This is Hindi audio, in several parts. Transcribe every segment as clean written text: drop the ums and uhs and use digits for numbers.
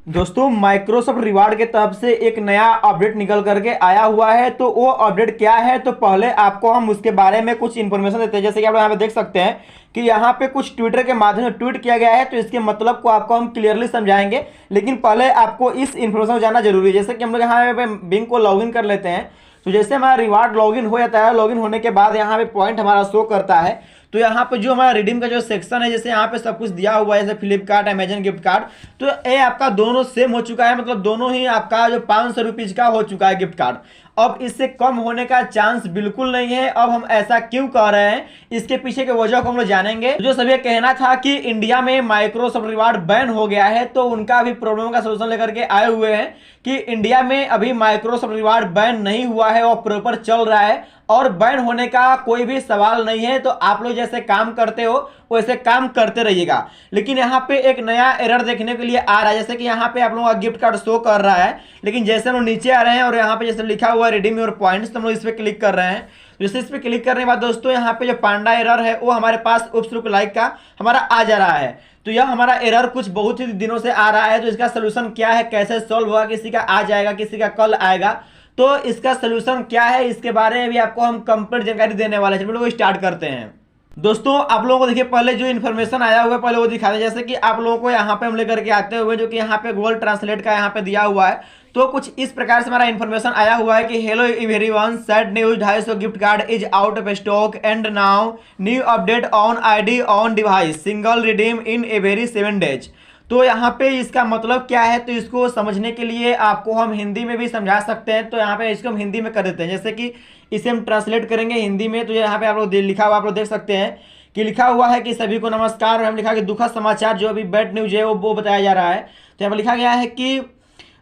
दोस्तों माइक्रोसॉफ्ट रिवार्ड के तरफ से एक नया अपडेट निकल करके आया हुआ है। तो वो अपडेट क्या है, तो पहले आपको हम उसके बारे में कुछ इन्फॉर्मेशन देते हैं। जैसे कि आप लोग यहाँ पे देख सकते हैं कि यहाँ पे कुछ ट्विटर के माध्यम से ट्वीट किया गया है, तो इसके मतलब को आपको हम क्लियरली समझाएंगे। लेकिन पहले आपको इस इन्फॉर्मेशन को जानना जरूरी है। जैसे कि हम लोग यहाँ पे बिंग को लॉगिन कर लेते हैं, तो जैसे हमारा रिवार्ड लॉगिन हो जाता है, लॉगिन होने के बाद यहाँ पे पॉइंट हमारा शो करता है। तो यहाँ पे जो हमारा रिडीम का जो सेक्शन है, जैसे यहाँ पे सब कुछ दिया हुआ है, जैसे फ्लिपकार्ट, अमेजन गिफ्ट कार्ड, तो ये आपका दोनों सेम हो चुका है। मतलब दोनों ही आपका जो 500 रुपीज का हो चुका है गिफ्ट कार्ड। अब इससे कम होने का चांस बिल्कुल नहीं है। अब हम ऐसा क्यों कह रहे हैं, इसके पीछे की वजह को हम लोग जानेंगे। जो सभी कहना था कि इंडिया में माइक्रोसॉफ्ट रिवार्ड बैन हो गया है, तो उनका भी प्रॉब्लम का सोल्यूशन लेकर के आए हुए हैं कि इंडिया में अभी माइक्रोसॉफ्ट रिवार्ड बैन नहीं हुआ है और प्रॉपर चल रहा है और बैन होने का कोई भी सवाल नहीं है। तो आप लोग जैसे काम करते हो वैसे काम करते रहिएगा। लेकिन यहाँ पे एक नया एरर देखने के लिए आ रहा है। जैसे कि यहाँ पे आप लोगों का गिफ्ट कार्ड शो कर रहा है, लेकिन जैसे हम नीचे आ रहे हैं और यहाँ पे जैसे लिखा हुआ है रिडीम योर पॉइंट्स, तो हम लोग इस पर क्लिक कर रहे हैं। जैसे इस पर क्लिक करने के बाद दोस्तों यहाँ पे जो पांडा एरर है वो हमारे पास उपसुक लाइक का हमारा आ जा रहा है। तो यह हमारा एरर कुछ बहुत ही दिनों से आ रहा है। तो इसका सोल्यूशन क्या है, कैसे सॉल्व होगा, किसी का आज आएगा किसी का कल आएगा, तो इसका सोल्यूशन क्या है, इसके बारे में भी आपको हम कंप्लीट जानकारी देने वाले हैं। चलिए स्टार्ट करते हैं। दोस्तों आप लोगों को देखिए पहले जो इन्फॉर्मेशन आया हुआ है पहले वो दिखा दें। जैसे कि आप लोगों को यहाँ पे हम लेकर के आते हुए जो कि यहाँ पे गूगल ट्रांसलेट का यहाँ पे दिया हुआ है, तो कुछ इस प्रकार से हमारा इन्फॉर्मेशन आया हुआ है कि hello everyone, sad news, 250 gift card is out of stock and now new update on ID on device, single redeem in every 7 days. तो यहाँ पे इसका मतलब क्या है, तो इसको समझने के लिए आपको हम हिंदी में भी समझा सकते हैं। तो यहाँ पे इसको हम हिंदी में कर देते हैं। जैसे कि इसे हम ट्रांसलेट करेंगे हिंदी में, तो यहाँ पे आप लोग लिखा हुआ आप लोग देख सकते हैं कि लिखा हुआ है कि सभी को नमस्कार, और हम लिखा कि दुखद समाचार जो अभी बैड न्यूज है वो बताया जा रहा है। तो यहाँ पर लिखा गया है कि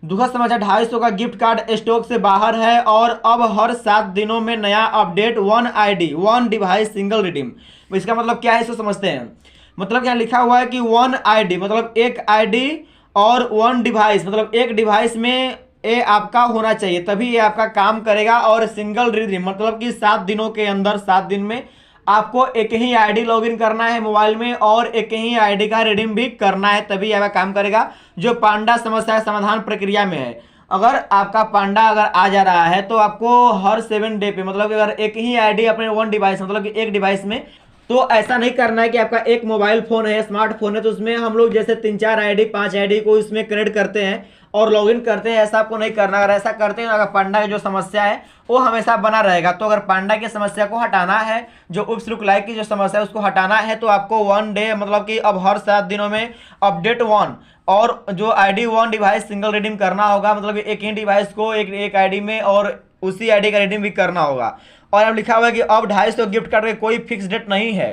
दुखद समाचार, 250 का गिफ्ट कार्ड स्टॉक से बाहर है और अब हर 7 दिनों में नया update, 1 ID 1 device single redeem. इसका मतलब क्या है इसको समझते हैं। मतलब यहाँ लिखा हुआ है कि 1 आईडी मतलब एक आईडी और 1 डिवाइस मतलब एक डिवाइस में ये आपका होना चाहिए, तभी ये आपका काम करेगा। और सिंगल रिडीम मतलब कि 7 दिनों के अंदर 7 दिन में आपको एक ही आईडी लॉगिन करना है मोबाइल में और एक ही आईडी का रिडीम भी करना है, तभी आपका काम करेगा। जो पांडा समस्या समाधान प्रक्रिया में है, अगर आपका पांडा अगर आ जा रहा है तो आपको हर 7 डे पे मतलब अगर एक ही आईडी अपने 1 डिवाइस मतलब कि एक डिवाइस में, तो ऐसा नहीं करना है कि आपका एक मोबाइल फोन है, स्मार्टफोन है, तो उसमें हम लोग जैसे 3-4 आईडी 5 आईडी को इसमें क्रिएट करते हैं और लॉगिन करते हैं। ऐसा आपको नहीं करना। अगर ऐसा करते हैं अगर पांडा की जो समस्या है वो हमेशा बना रहेगा। तो अगर पांडा की समस्या को हटाना है, जो उपसुक लाइक की जो समस्या है उसको हटाना है, तो आपको 1 डे मतलब कि अब हर 7 दिनों में अपडेट 1 और जो आईडी 1 डिवाइस सिंगल रिडीम करना होगा। मतलब एक ही डिवाइस को एक आईडी में और उसी आईडी का रिडीम भी करना होगा। और अब लिखा हुआ है कि अब 250 गिफ्ट कार्ड का कोई फिक्स डेट नहीं है।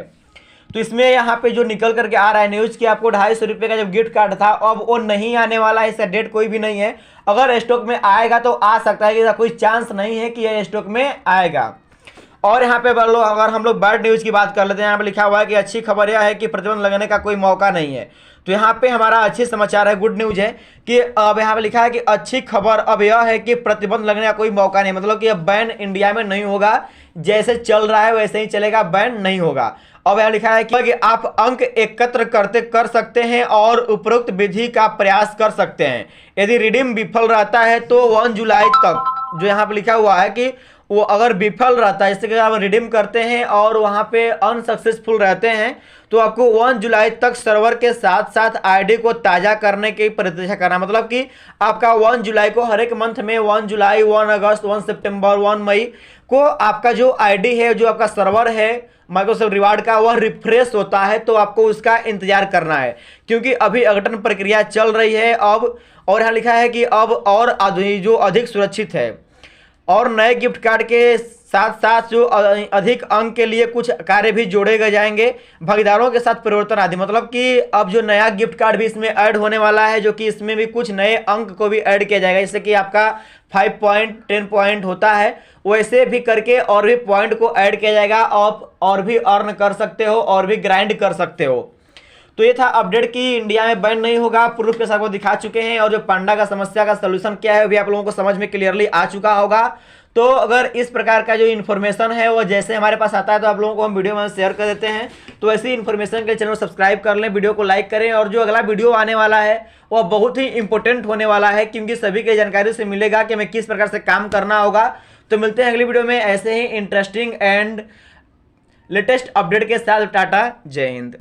तो इसमें यहाँ पे जो निकल करके आ रहा है न्यूज कि आपको 250 रुपये का जब गिफ्ट कार्ड था अब वो नहीं आने वाला है, इसका डेट कोई भी नहीं है। अगर स्टॉक में आएगा तो आ सकता है, कि कोई चांस नहीं है कि यह स्टॉक में आएगा। और यहाँ पे अगर हम लोग बैड न्यूज की बात कर लेते हैं, यहाँ पे लिखा हुआ है कि अच्छी खबर यह है कि प्रतिबंध लगने का कोई मौका नहीं है। तो यहाँ पे हमारा अच्छी समाचार है, गुड न्यूज है कि अब यहाँ पे लिखा है कि अच्छी खबर अब यह है कि प्रतिबंध लगने का कोई मौका नहीं, मतलब कि अब बैन इंडिया में नहीं होगा, जैसे चल रहा है वैसे ही चलेगा, बैन नहीं होगा। अब यहाँ लिखा है कि आप अंक एकत्र कर सकते हैं और उपरोक्त विधि का प्रयास कर सकते हैं। यदि रिडीम विफल रहता है तो 1 जुलाई तक, जो यहाँ पे लिखा हुआ है कि वो अगर विफल रहता है, जैसे कि आप रिडीम करते हैं और वहाँ पे अनसक्सेसफुल रहते हैं, तो आपको 1 जुलाई तक सर्वर के साथ साथ आईडी को ताज़ा करने की प्रतीक्षा करना। मतलब कि आपका 1 जुलाई को हर एक मंथ में 1 जुलाई, 1 अगस्त, 1 सितंबर, 1 मई को आपका जो आईडी है, जो आपका सर्वर है माइक्रोसॉफ्ट रिवार्ड का, वह रिफ्रेश होता है। तो आपको उसका इंतजार करना है, क्योंकि अभी अघटन प्रक्रिया चल रही है अब। और यहाँ लिखा है कि अब और जो अधिक सुरक्षित है और नए गिफ्ट कार्ड के साथ साथ जो अधिक अंक के लिए कुछ कार्य भी जोड़े गए जाएंगे, भागीदारों के साथ परिवर्तन आदि। मतलब कि अब जो नया गिफ्ट कार्ड भी इसमें ऐड होने वाला है, जो कि इसमें भी कुछ नए अंक को भी ऐड किया जाएगा। जैसे कि आपका 5 पॉइंट 10 पॉइंट होता है, वैसे भी करके और भी पॉइंट को ऐड किया जाएगा। आप और भी अर्न कर सकते हो और भी ग्राइंड कर सकते हो। तो ये था अपडेट कि इंडिया में बैन नहीं होगा, प्रूफ के साथ वो दिखा चुके हैं, और जो पांडा का समस्या का सोल्यूशन क्या है वो भी आप लोगों को समझ में क्लियरली आ चुका होगा। तो अगर इस प्रकार का जो इन्फॉर्मेशन है वो जैसे हमारे पास आता है तो आप लोगों को हम वीडियो में शेयर कर देते हैं। तो ऐसी इन्फॉर्मेशन के लिए चैनल को सब्सक्राइब कर लें, वीडियो को लाइक करें, और जो अगला वीडियो आने वाला है वो बहुत ही इंपॉर्टेंट होने वाला है, क्योंकि सभी की जानकारी से मिलेगा कि हमें किस प्रकार से काम करना होगा। तो मिलते हैं अगली वीडियो में ऐसे ही इंटरेस्टिंग एंड लेटेस्ट अपडेट के साथ। टाटा, जय हिंद।